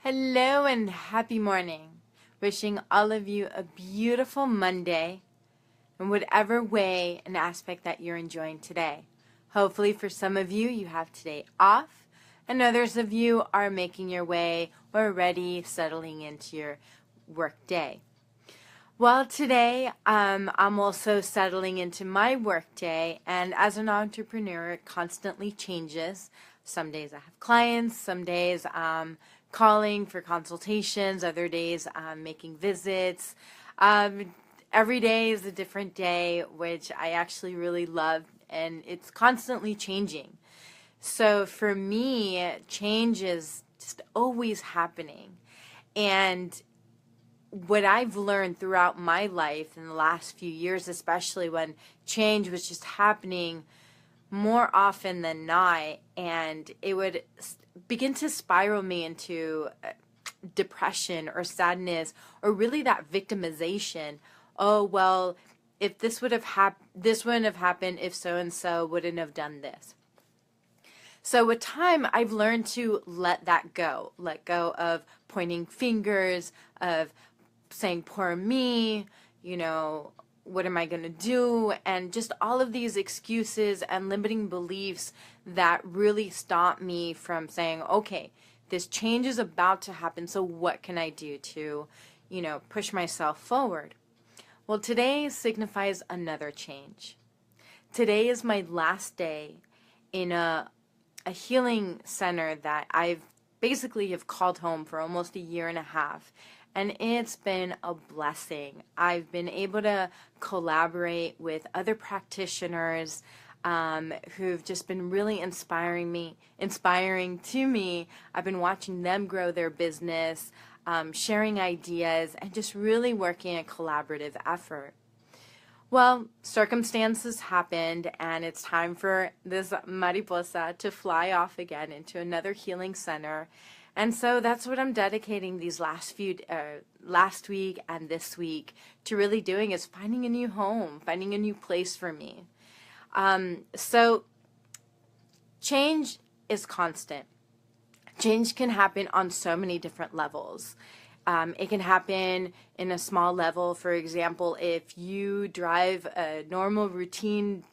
Hello and happy morning. Wishing all of you a beautiful Monday in whatever way and aspect that you're enjoying today. Hopefully for some of you, you have today off, and others of you are making your way or already settling into your work day. Well, today I'm also settling into my work day, and as an entrepreneur, it constantly changes. Some days I have clients, some days I'm calling for consultations, other days I'm making visits. Every day is a different day, which I actually really love, and it's constantly changing. So for me, change is just always happening. And what I've learned throughout my life in the last few years, especially when change was just happening more often than not, and it would begin to spiral me into depression or sadness or really that victimization. Oh, well, if this would have this wouldn't have happened if so and so wouldn't have done this. So with time, I've learned to let that go. Let go of pointing fingers, of saying, poor me, what am I going to do? And just all of these excuses and limiting beliefs that really stop me from saying, okay, this change is about to happen, so what can I do to, push myself forward? Well, today signifies another change. Today is my last day in a healing center that I've basically have called home for almost a year and a half. And it's been a blessing. I've been able to collaborate with other practitioners who've just been really inspiring to me. I've been watching them grow their business, sharing ideas, and just really working a collaborative effort. Well, circumstances happened, and it's time for this mariposa to fly off again into another healing center. And so that's what I'm dedicating these last week and this week to really doing, is finding a new home, finding a new place for me. So change is constant. Change can happen on so many different levels. It can happen in a small level. For example, if you drive a normal routine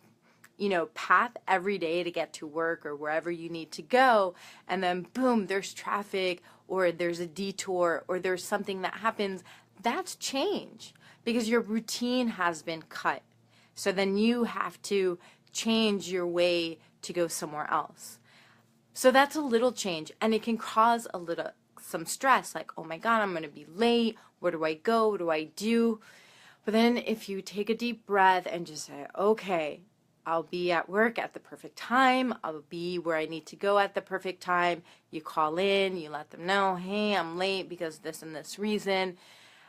path every day to get to work or wherever you need to go, and then boom, there's traffic or there's a detour or there's something that happens, that's change because your routine has been cut. So then you have to change your way to go somewhere else. So that's a little change, and it can cause some stress, like, oh my God, I'm going to be late. Where do I go? What do I do? But then if you take a deep breath and just say, okay, I'll be at work at the perfect time. I'll be where I need to go at the perfect time. You call in, you let them know, hey, I'm late because this and this reason.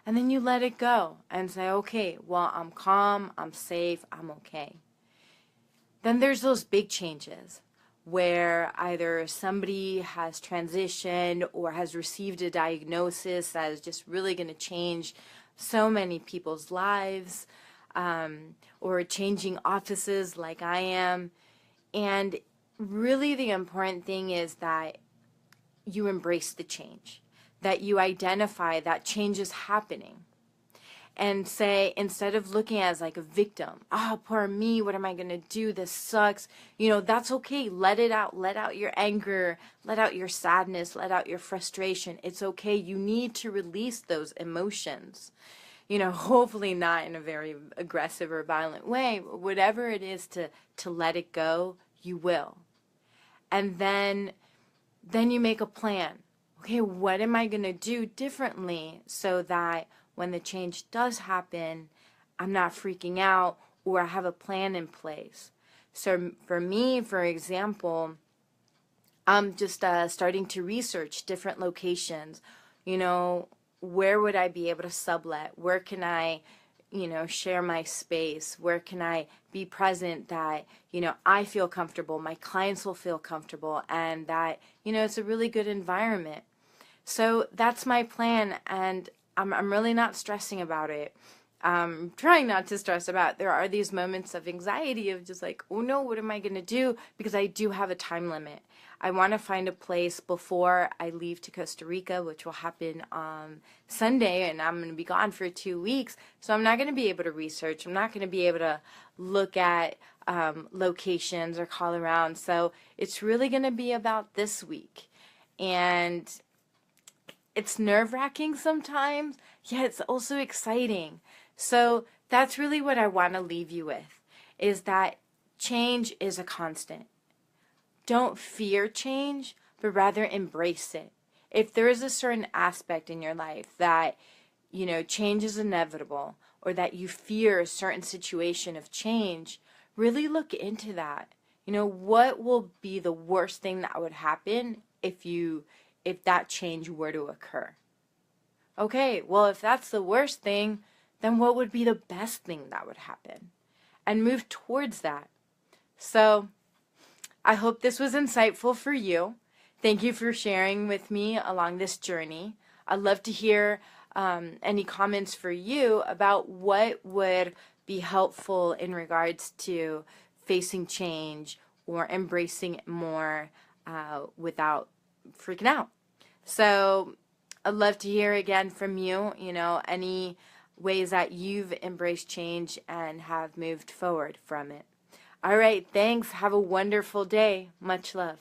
And then you let it go and say, okay, well, I'm calm, I'm safe, I'm okay. Then there's those big changes where either somebody has transitioned or has received a diagnosis that is just really going to change so many people's lives, or changing offices like I am. And really the important thing is that you embrace the change, that you identify that change is happening, and say, instead of looking at it as like a victim, oh, poor me, what am I going to do? This sucks. That's okay. Let it out. Let out your anger. Let out your sadness. Let out your frustration. It's okay. You need to release those emotions. Hopefully not in a very aggressive or violent way. Whatever it is to let it go, you will. And then you make a plan. Okay, what am I going to do differently so that when the change does happen, I'm not freaking out, or I have a plan in place. So for me, for example, I'm just starting to research different locations. Where would I be able to sublet? Where can I, share my space? Where can I be present that, I feel comfortable, my clients will feel comfortable, and that, it's a really good environment. So that's my plan, and I'm really not stressing about it. trying not to stress about. There are these moments of anxiety of just like, oh no, what am I going to do? Because I do have a time limit. I want to find a place before I leave to Costa Rica, which will happen on Sunday, and I'm going to be gone for 2 weeks. So I'm not going to be able to research. I'm not going to be able to look at locations or call around. So it's really going to be about this week. And it's nerve-wracking sometimes, yet it's also exciting. So that's really what I want to leave you with, is that change is a constant. Don't fear change, but rather embrace it. If there is a certain aspect in your life that, change is inevitable, or that you fear a certain situation of change, really look into that. What will be the worst thing that would happen if that change were to occur? Okay, well, if that's the worst thing, then what would be the best thing that would happen? And move towards that. So, I hope this was insightful for you. Thank you for sharing with me along this journey. I'd love to hear any comments for you about what would be helpful in regards to facing change or embracing it more without freaking out. So I'd love to hear again from you, any ways that you've embraced change and have moved forward from it. All right, thanks. Have a wonderful day. Much love.